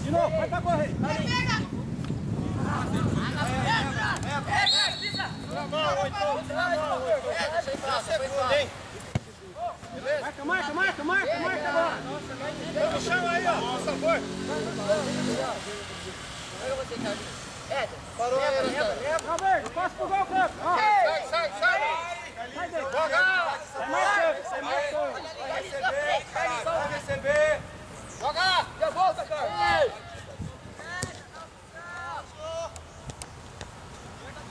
De novo, vai pra correr. Marca agora. Vamos, chama aí, ó. Nossa, foi. Parou, Roberto, passa pro gol, campo. Sai. Sai dele. Joga. Sai mais campo. Vai receber. Joga. Já volta, cara.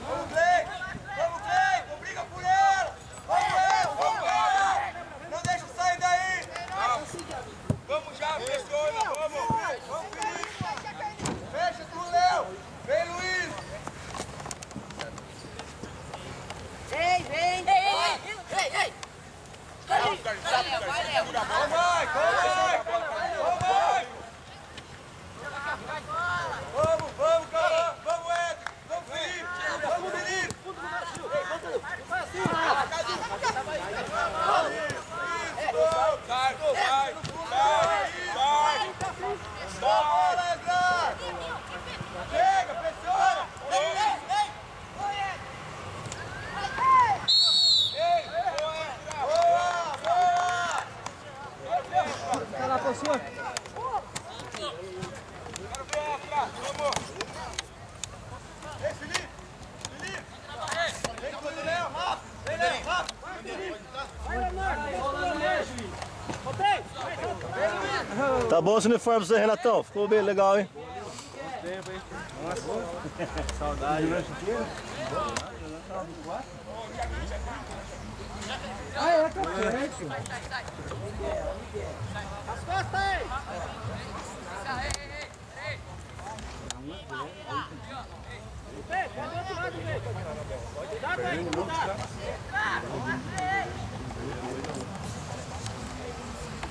Vamos, Clay, obriga por ela! Vamos, Léo! Não deixa sair daí! Vamos já, pressiona, vamos, Felipe! Fecha tu, Léo! Vem, Luiz! Ei! Vai, Vamos, cara! Vamos, Edson! Vamos, Felipe! Vamos, menino! Chega, pressiona! Vai lá, professor! Quero ver atrás, vamos! Ei, Felipe! Vem com o Léo, rápido! Vem, Léo, rápido! Vai, Leonardo! Tá bom esse uniforme pra você, Renatão? Ficou bem legal, hein? Tempo, hein? Nossa, saudade. Ah, é, tá certo. As costas aí! Vem, pode do outro lado, vem. Cuidado aí, cuidado.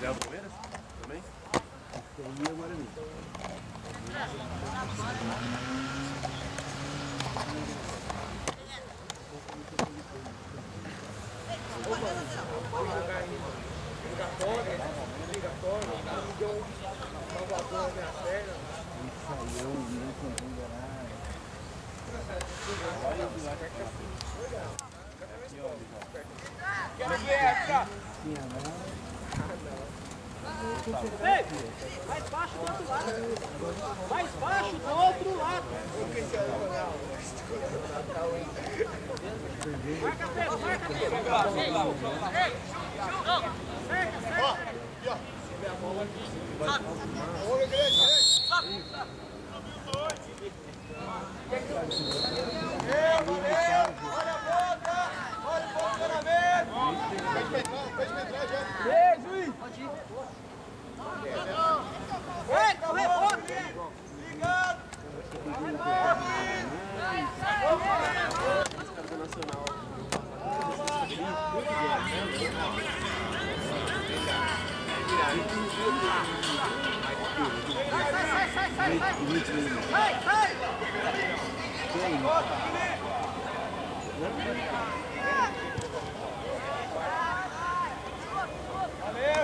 Já o Palmeiras? Também? E agora Ei, mais baixo do outro lado. Mais baixo do outro lado. Marca, Pedro, marca, Pedro. Ei, cerca. Valeu! Olha a boca! Olha o posicionamento! Pode entrar já! Ei, juiz! Pode ir! Ei, o rebote! Ligado! Sai!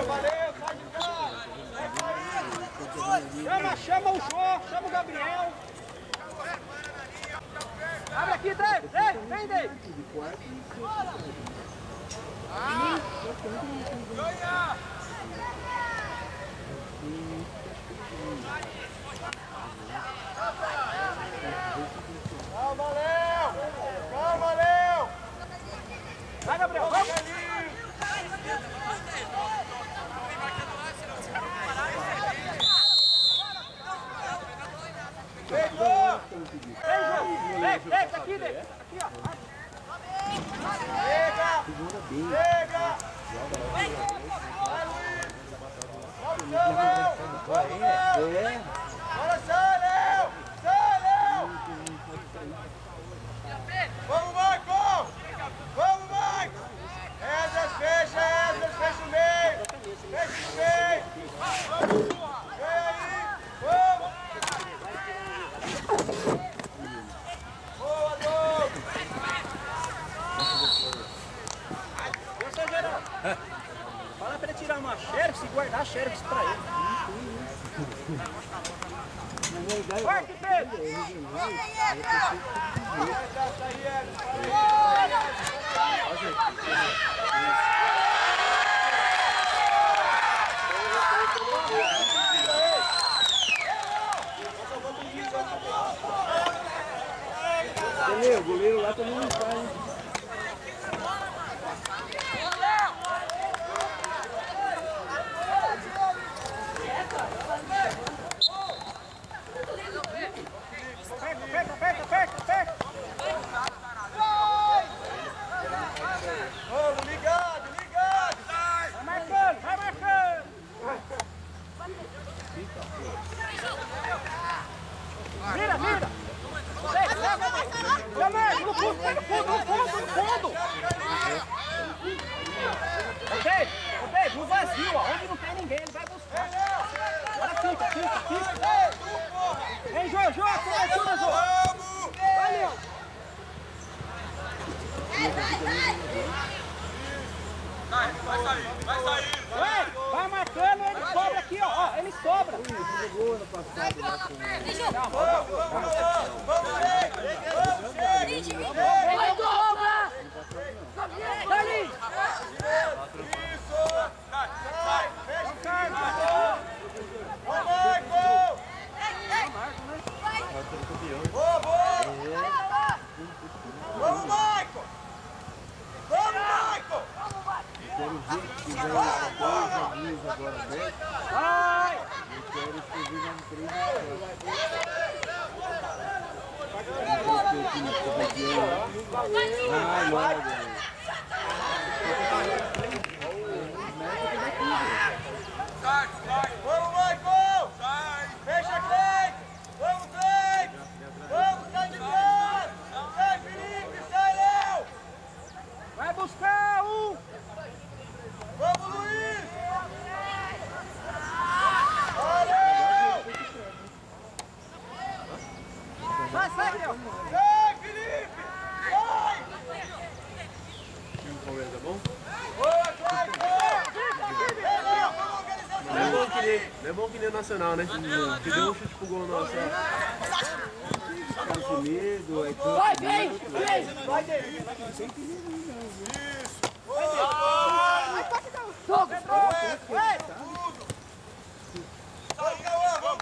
Valeu, sai de cá! Chama o Jô, chama o Gabriel! Abre aqui, Dave! Vem, Dave! Ganha! Calma, Léo! Vai, Gabriel, vamos! Vem, tá aqui, Dê! Aqui, ó! Chega! Vai, Luiz! Vamos, Léo! Bora, sai, Léo! Vamos, Marco! Esdras, fecha o meio! Fecha o meio! Vem aí! Vamos! Boa, Douglas! Fala pra ele tirar uma xerox e guardar a xerox pra ele. Forte, Pedro! Entendeu? O goleiro lá também não faz, hein? Aperta! Vamos, ligado! Vai marcando! Vira! Jamais, no fundo! Ok, no vazio, ó, onde não tem ninguém, ele vai buscar. Agora fica. Vem, Jô, ajuda, Jô. Valeu. Vai sair. Vai marcando, ele sobra aqui, ó, ele sobra. Vamos, Michael! Quero ver que tiver dois joguinhos agora abertos. Vai! Eu quero escrever na 3 Vamos, Michael! Fecha, Cleiton! Vamos, Cleiton! Vamos, sai de casa! Sai, Felipe! Sai, Léo! Vai buscar um! Vamos, Luiz! Valeu! Sai, Léo! Sai, Felipe! Sai! time Palmeiras é bom? Boa, Cleiton! Não é bom que nem o Nacional, né? Que deu um chute pro gol nosso. Ficar com medo, aí tudo. Vai, vem! Vai, David! Vamos,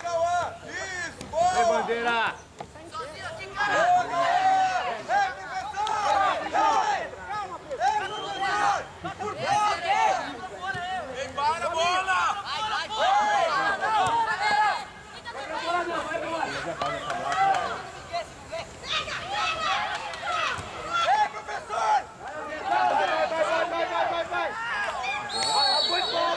Cauã! Isso, boa! Vai, bandeira! Boa, Cauã! Ei, professor! Por fora! Para a bola! Ei, professor! Vai! Foi bom,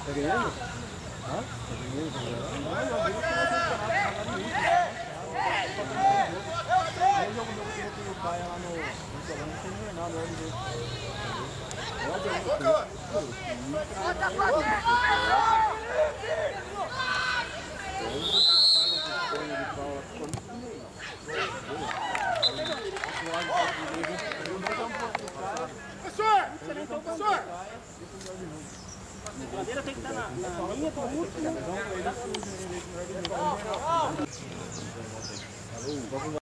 Tá ganhando? Hã? Tá Professor! A bandeira tem que estar na linha do último.